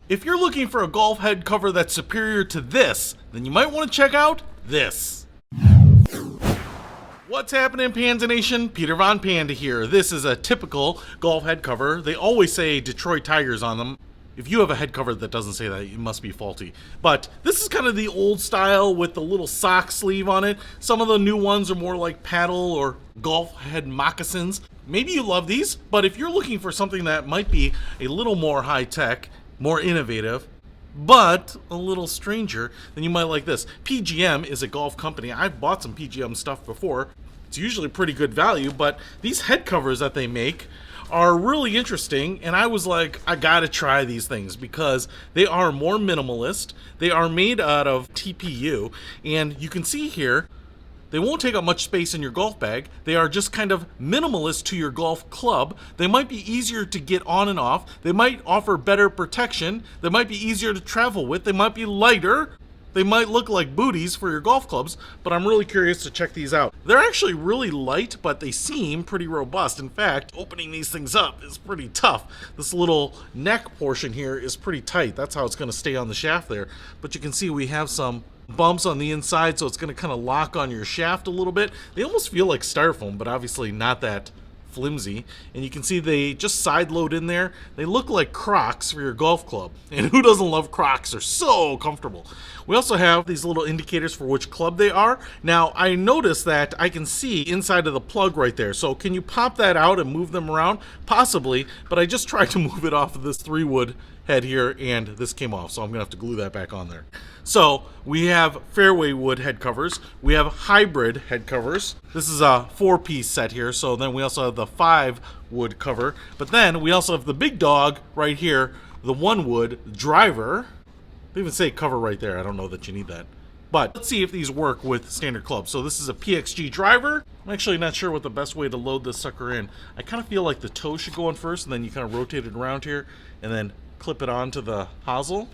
If you're looking for a golf head cover that's superior to this, then you might want to check out this. What's happening, Panda Nation? Peter Von Panda here. This is a typical golf head cover. They always say Detroit Tigers on them. If you have a head cover that doesn't say that, it must be faulty. But this is kind of the old style with the little sock sleeve on it. Some of the new ones are more like paddle or golf head moccasins. Maybe you love these, but if you're looking for something that might be a little more high-tech, more innovative, but a little stranger, then you might like this. PGM is a golf company. I've bought some PGM stuff before. It's usually pretty good value, but these head covers that they make are really interesting, and I was like, I gotta try these things because they are more minimalist. They are made out of TPU, and you can see here, they won't take up much space in your golf bag. They are just kind of minimalist to your golf club. They might be easier to get on and off. They might offer better protection. They might be easier to travel with. They might be lighter. They might look like booties for your golf clubs, but I'm really curious to check these out. They're actually really light, but they seem pretty robust. In fact, opening these things up is pretty tough. This little neck portion here is pretty tight. That's how it's going to stay on the shaft there. But you can see we have some bumps on the inside, so it's going to kind of lock on your shaft a little bit. They almost feel like styrofoam, but obviously not that flimsy. And you can see they just side load in there. They look like Crocs for your golf club. And who doesn't love Crocs? They're so comfortable. We also have these little indicators for which club they are. Now, I noticed that I can see inside of the plug right there. So can you pop that out and move them around? Possibly, but I just tried to move it off of this 3-wood head here, and this came off, so I'm gonna have to glue that back on there. So we have Fairway wood head covers. We have hybrid head covers. This is a 4-piece set here, so then we also have the 5-wood cover. But then we also have the big dog right here, the 1-wood driver. They even say cover right there. I don't know that you need that. But let's see if these work with standard clubs. So this is a PXG driver. I'm actually not sure what the best way to load this sucker in. I kind of feel like the toe should go in first, and then you kind of rotate it around here, and then clip it onto the hosel.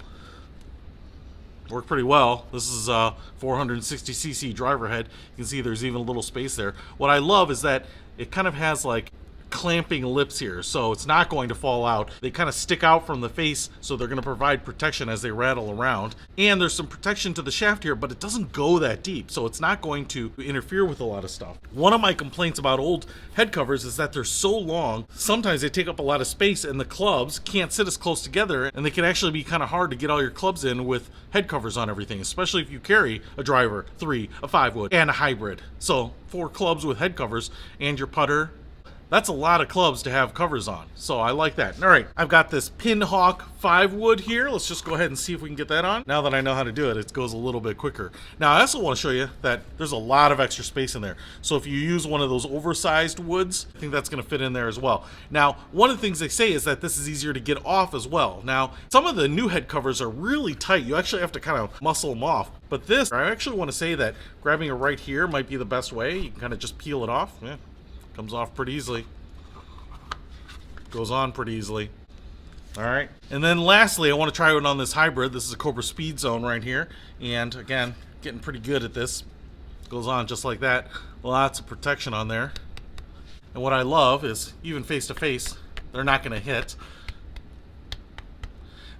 Worked pretty well. This is a 460cc driver head. You can see there's even a little space there. What I love is that it kind of has like clamping lips here, so it's not going to fall out. They kind of stick out from the face, so they're going to provide protection as they rattle around. And there's some protection to the shaft here, but it doesn't go that deep, so it's not going to interfere with a lot of stuff. One of my complaints about old head covers is that they're so long, sometimes they take up a lot of space and the clubs can't sit as close together, and they can actually be kind of hard to get all your clubs in with head covers on everything, especially if you carry a driver, 3, a 5-wood, and a hybrid. So 4 clubs with head covers and your putter. That's a lot of clubs to have covers on, so I like that. All right, I've got this Pinhawk 5-wood here. Let's just go ahead and see if we can get that on. Now that I know how to do it, it goes a little bit quicker. Now, I also want to show you that there's a lot of extra space in there. So if you use one of those oversized woods, I think that's going to fit in there as well. Now, one of the things they say is that this is easier to get off as well. Now, some of the new head covers are really tight. You actually have to kind of muscle them off. But this, I actually want to say that grabbing it right here might be the best way. You can kind of just peel it off. Yeah. Comes off pretty easily. Goes on pretty easily. Alright. And then lastly, I want to try it on this hybrid. This is a Cobra Speed Zone right here. And again, getting pretty good at this. Goes on just like that. Lots of protection on there. And what I love is, even face to face, they're not going to hit.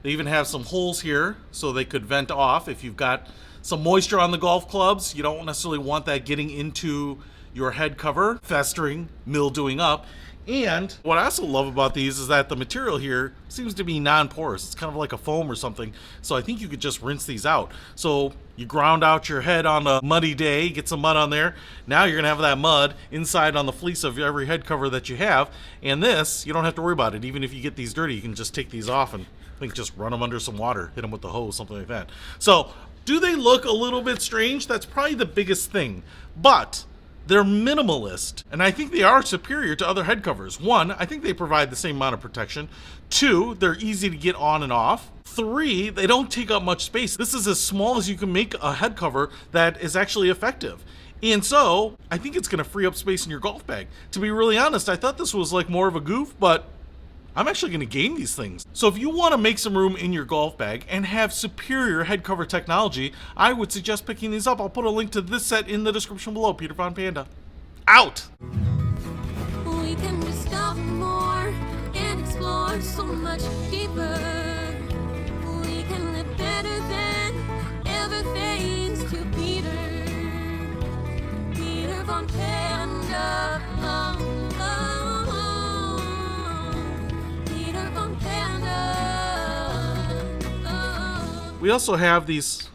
They even have some holes here so they could vent off if you've got some moisture on the golf clubs. You don't necessarily want that getting into your head cover, festering, mildewing up. And what I also love about these is that the material here seems to be non-porous. It's kind of like a foam or something. So I think you could just rinse these out. So you ground out your head on a muddy day, get some mud on there. Now you're gonna have that mud inside on the fleece of every head cover that you have. And this, you don't have to worry about it. Even if you get these dirty, you can just take these off and I think just run them under some water, hit them with the hose, something like that. So do they look a little bit strange? That's probably the biggest thing. But they're minimalist, and I think they are superior to other head covers. 1, I think they provide the same amount of protection. 2, they're easy to get on and off. 3, they don't take up much space. This is as small as you can make a head cover that is actually effective. And so, I think it's gonna free up space in your golf bag. To be really honest, I thought this was like more of a goof, but I'm actually going to game these things. So if you want to make some room in your golf bag and have superior head cover technology, I would suggest picking these up. I'll put a link to this set in the description below. Peter Von Panda, out! We can discover more and explore so much deeper. Von Panda. Peter Von Panda. We also have these